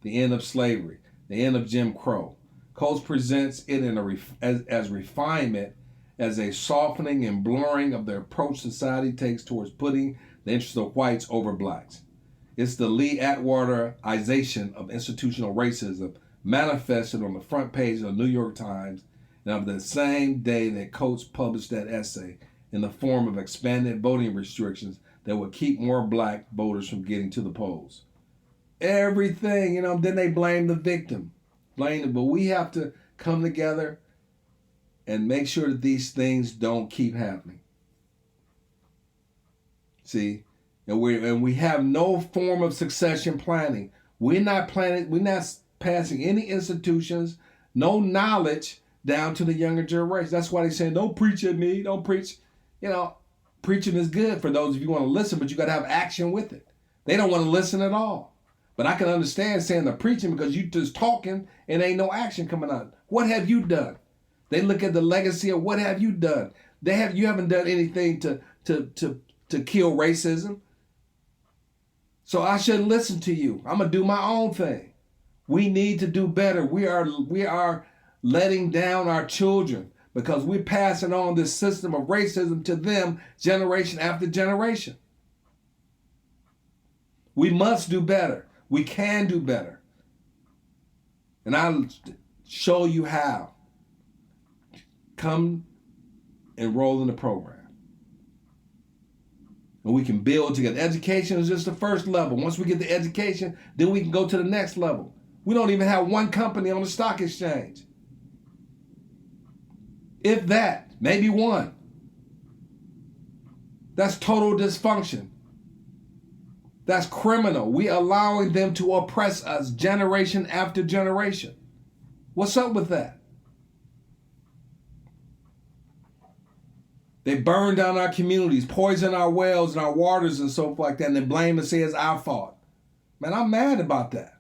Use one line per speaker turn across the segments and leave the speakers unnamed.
the end of slavery, the end of Jim Crow. Coates presents it as refinement, as a softening and blurring of the approach society takes towards putting the interests of whites over blacks. It's the Lee Atwaterization of institutional racism manifested on the front page of the New York Times, and of the same day that Coates published that essay, in the form of expanded voting restrictions that would keep more black voters from getting to the polls. Everything, then they blame the victim. But we have to come together and make sure that these things don't keep happening. See, and we have no form of succession planning. We're not passing any institutions, no knowledge down to the younger generation. That's why they say, don't preach at me, don't preach. Preaching is good for those of you who want to listen, but you got to have action with it. They don't want to listen at all. But I can understand saying the preaching because you just talking and ain't no action coming out. What have you done? They look at the legacy of what have you done. You haven't done anything to kill racism. So I shouldn't listen to you. I'm gonna do my own thing. We need to do better. We are letting down our children because we're passing on this system of racism to them generation after generation. We must do better. We can do better. And I'll show you how. Come enroll in the program. And we can build together. Education is just the first level. Once we get the education, then we can go to the next level. We don't even have one company on the stock exchange. If that, maybe one. That's total dysfunction. That's criminal. We allowing them to oppress us generation after generation. What's up with that? They burn down our communities, poison our wells and our waters and so forth like that, and then blame and say it's our fault. Man, I'm mad about that.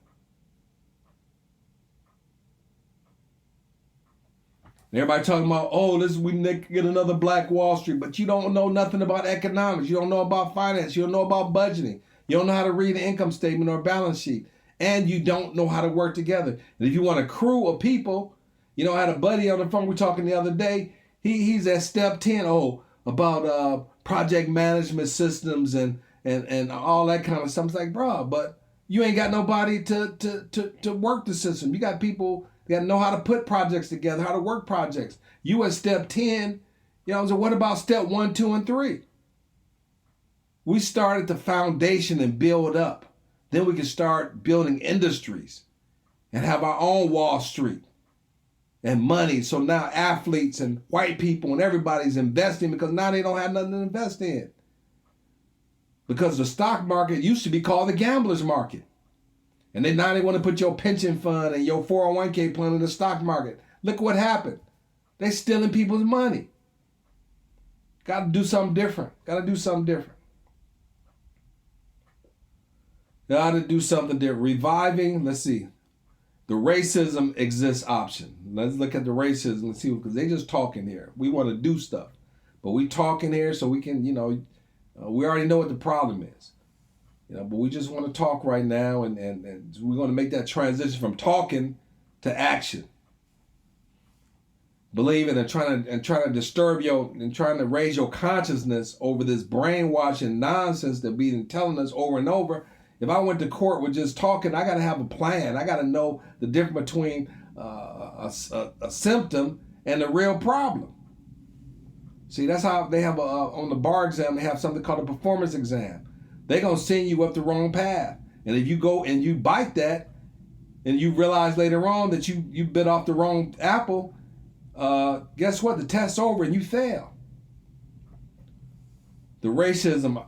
And everybody talking about, we get another Black Wall Street, but you don't know nothing about economics. You don't know about finance. You don't know about budgeting. You don't know how to read an income statement or a balance sheet. And you don't know how to work together. And if you want a crew of people, I had a buddy on the phone, we were talking the other day, he's at step 10, about project management systems and all that kind of stuff. It's like, bro, but you ain't got nobody to work the system. You got people that know how to put projects together, how to work projects. You at step 10, so what about step 1, 2, and 3? We start at the foundation and build up. Then we can start building industries and have our own Wall Street and money. So now athletes and white people and everybody's investing because now they don't have nothing to invest in. Because the stock market used to be called the gambler's market. And then now they want to put your pension fund and your 401k plan in the stock market. Look what happened. They're stealing people's money. Got to do something different. Got to do something different. Reviving, let's see. The racism exists option. Let's look at the racism and see, because they just talking here. We want to do stuff. But we talking here so we can, we already know what the problem is. But we just want to talk right now, and we're going to make that transition from talking to action. Believing and trying to disturb and trying to raise your consciousness over this brainwashing nonsense that we've been telling us over and over. If I went to court with just talking, I got to have a plan. I got to know the difference between a symptom and the real problem. See, that's how they have on the bar exam, they have something called a performance exam. They're going to send you up the wrong path. And if you go and you bite that and you realize later on that you bit off the wrong apple, guess what? The test's over and you fail. The racism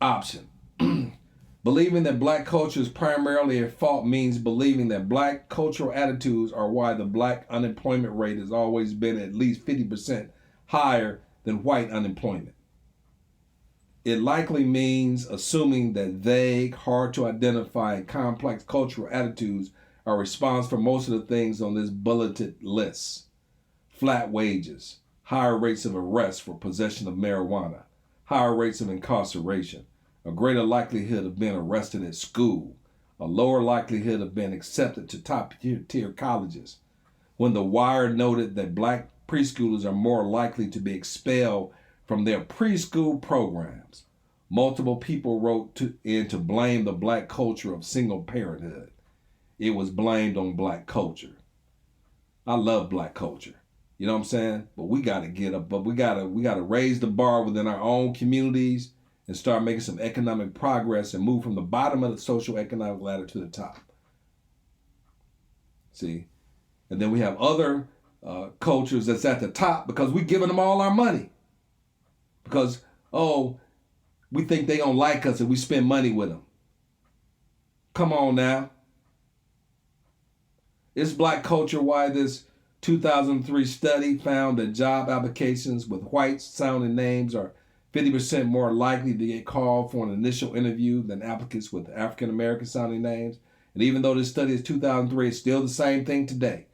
option. Believing that black culture is primarily at fault means believing that black cultural attitudes are why the black unemployment rate has always been at least 50% higher than white unemployment. It likely means assuming that vague, hard to identify, and complex cultural attitudes are responsible for most of the things on this bulleted list. Flat wages, higher rates of arrest for possession of marijuana, higher rates of incarceration, a greater likelihood of being arrested at school, a lower likelihood of being accepted to top-tier colleges. When The Wire noted that black preschoolers are more likely to be expelled from their preschool programs, multiple people wrote in to blame the black culture of single parenthood. It was blamed on black culture. I love black culture. You know what I'm saying? But we got to get up, but we got to raise the bar within our own communities and start making some economic progress and move from the bottom of the social economic ladder to the top. See? And then we have other cultures that's at the top because we're giving them all our money. Because, we think they don't like us and we spend money with them. Come on now. It's black culture why this 2003 study found that job applications with white sounding names are 50% more likely to get called for an initial interview than applicants with African American sounding names. And even though this study is 2003, it's still the same thing today.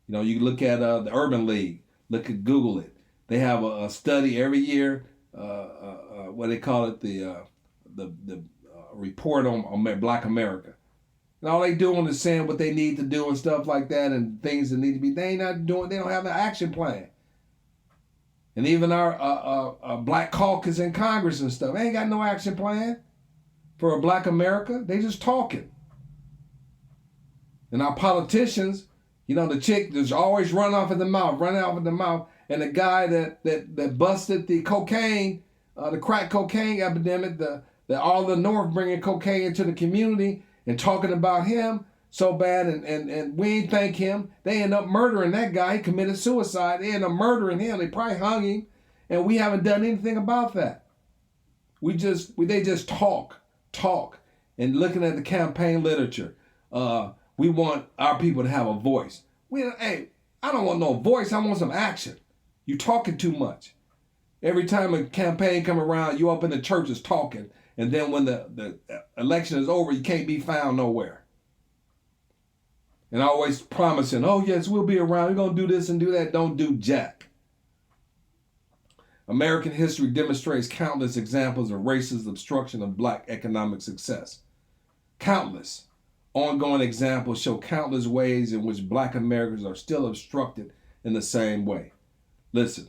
You know, you look at the Urban League, Google it. They have a study every year, what they call it, the report on Black America. And all they doing is saying what they need to do and stuff like that and things that need to be, they don't have an action plan. And even our black caucus in Congress and stuff, they ain't got no action plan for a black America. They just talking. And our politicians, the chick that's always running off at the mouth. And the guy that busted the cocaine, the crack cocaine epidemic, that all the North bringing cocaine into the community and talking about him so bad, and we ain't thank him. They end up murdering that guy. He committed suicide. They end up murdering him. They probably hung him, and we haven't done anything about that. They just talk, and looking at the campaign literature. We want our people to have a voice. I don't want no voice. I want some action. You talking too much. Every time a campaign come around, you up in the churches talking, and then when the election is over, you can't be found nowhere. And always promising, yes, we'll be around. We're going to do this and do that. Don't do jack. American history demonstrates countless examples of racist obstruction of black economic success. Countless. Ongoing examples show countless ways in which black Americans are still obstructed in the same way. Listen,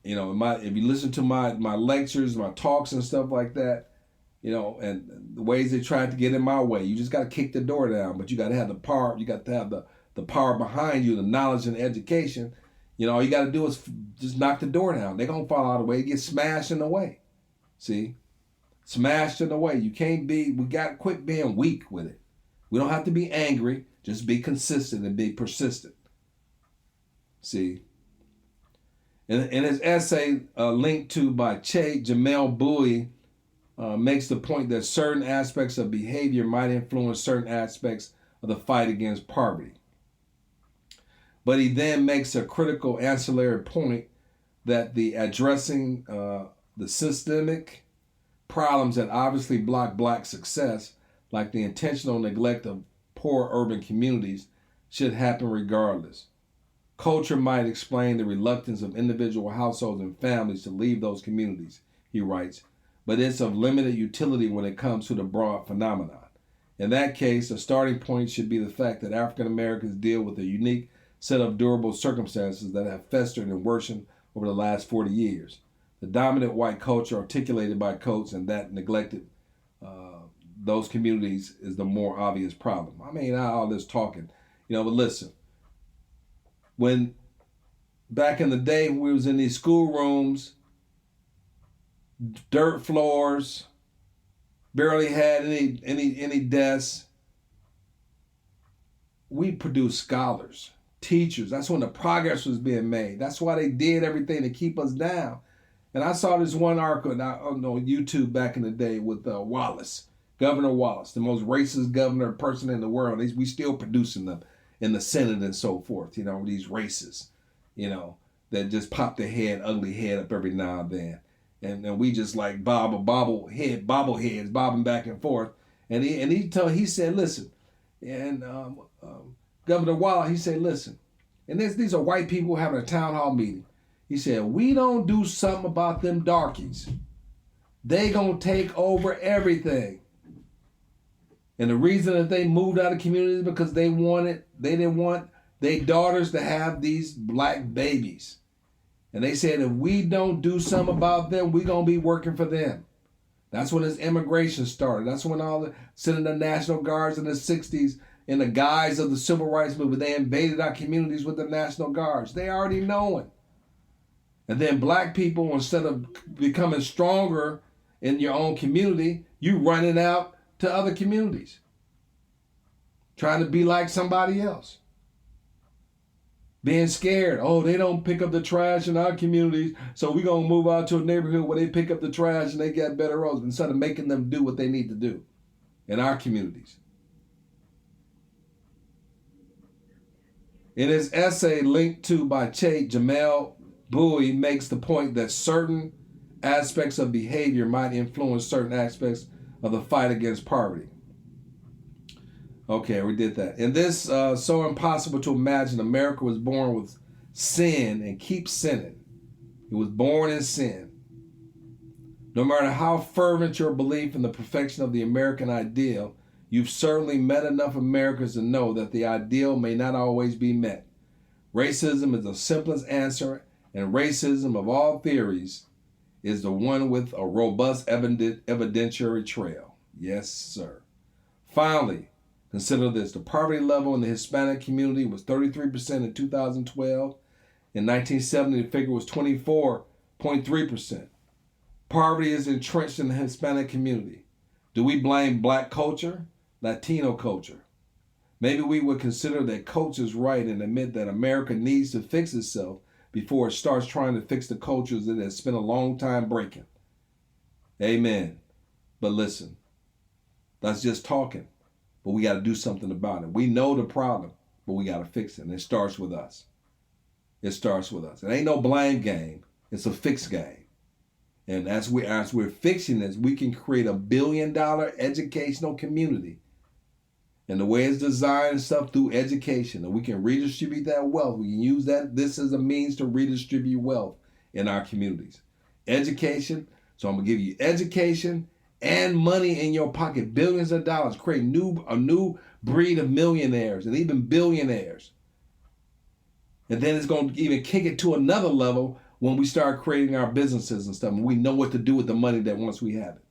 if you listen to my lectures, my talks and stuff like that, and the ways they tried to get in my way, you just got to kick the door down, but you got to have the power. You got to have the power behind you, the knowledge and the education. All you got to do is just knock the door down. They're going to fall out of the way. You get smashed in the way. See? Smashed in the way. We got to quit being weak with it. We don't have to be angry. Just be consistent and be persistent. See? In his essay linked to by Jamel Bowie, makes the point that certain aspects of behavior might influence certain aspects of the fight against poverty. But he then makes a critical ancillary point that the addressing the systemic problems that obviously block black success, like the intentional neglect of poor urban communities, should happen regardless. Culture might explain the reluctance of individual households and families to leave those communities, he writes, but it's of limited utility when it comes to the broad phenomenon. In that case, a starting point should be the fact that African Americans deal with a unique set of durable circumstances that have festered and worsened over the last 40 years. The dominant white culture articulated by Coates and that neglected those communities is the more obvious problem. Not all this talking, but listen. When back in the day when we was in these schoolrooms, dirt floors, barely had any desks, we produced scholars, teachers. That's when the progress was being made. That's why they did everything to keep us down. And I saw this one article on YouTube back in the day with Wallace, Governor Wallace, the most racist person in the world. We still producing them in the Senate and so forth, these racists, that just pop their ugly head up every now and then. And we just like bobbleheads bobbing back and forth. And he said, listen, and Governor Wallace, he said, listen, and these are white people having a town hall meeting. He said, we don't do something about them darkies, they gonna take over everything. And the reason that they moved out of communities is because they didn't want their daughters to have these black babies. And they said, if we don't do something about them, we're going to be working for them. That's when this immigration started. That's when all the sending the National Guards in the 60s in the guise of the Civil Rights Movement, they invaded our communities with the National Guards. They already knowing. And then black people, instead of becoming stronger in your own community, you running out to other communities, trying to be like somebody else. Being scared. Oh, they don't pick up the trash in our communities, so we're going to move out to a neighborhood where they pick up the trash and they get better roads, instead of making them do what they need to do in our communities. In his essay linked to by Chait, Jamel Bowie makes the point that certain aspects of behavior might influence certain aspects of the fight against poverty. Okay, we did that. In this, so impossible to imagine, America was born with sin and keeps sinning. It was born in sin. No matter how fervent your belief in the perfection of the American ideal, you've certainly met enough Americans to know that the ideal may not always be met. Racism is the simplest answer, and racism of all theories is the one with a robust evidentiary trail. Yes, sir. Finally, consider this. The poverty level in the Hispanic community was 33% in 2012. In 1970, the figure was 24.3%. Poverty is entrenched in the Hispanic community. Do we blame black culture? Latino culture? Maybe we would consider that culture is right and admit that America needs to fix itself before it starts trying to fix the cultures it has spent a long time breaking. Amen. But listen, that's just talking. But we got to do something about it. We know the problem, but we got to fix it. And it starts with us. It starts with us. It ain't no blame game. It's a fix game. And as we're fixing this, we can create $1 billion educational community. And the way it's designed and stuff through education. And we can redistribute that wealth. We can use this as a means to redistribute wealth in our communities. Education. So I'm going to give you education and money in your pocket, billions of dollars, create a new breed of millionaires and even billionaires. And then it's going to even kick it to another level when we start creating our businesses and stuff, and we know what to do with the money that once we have it.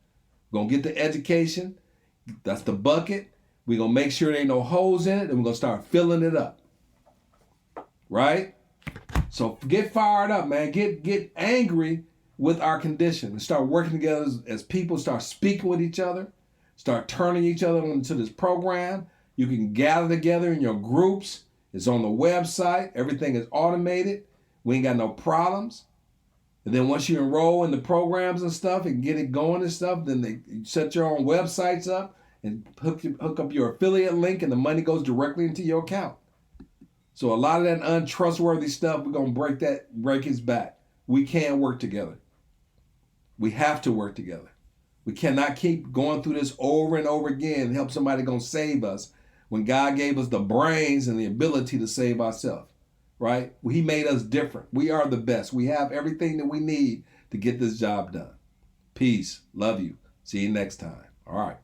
We're going to get the education. That's the bucket. We're going to make sure there ain't no holes in it, and we're going to start filling it up. Right? So get fired up, man. Get angry with our condition and start working together as people, start speaking with each other, start turning each other into this program. You can gather together in your groups. It's on the website. Everything is automated. We ain't got no problems. And then once you enroll in the programs and stuff and get it going and stuff, then they set your own websites up and hook up your affiliate link, and the money goes directly into your account. So a lot of that untrustworthy stuff, we're going to break his back. We can work together. We have to work together. We cannot keep going through this over and over again and help somebody going to save us when God gave us the brains and the ability to save ourselves, right? He made us different. We are the best. We have everything that we need to get this job done. Peace. Love you. See you next time. All right.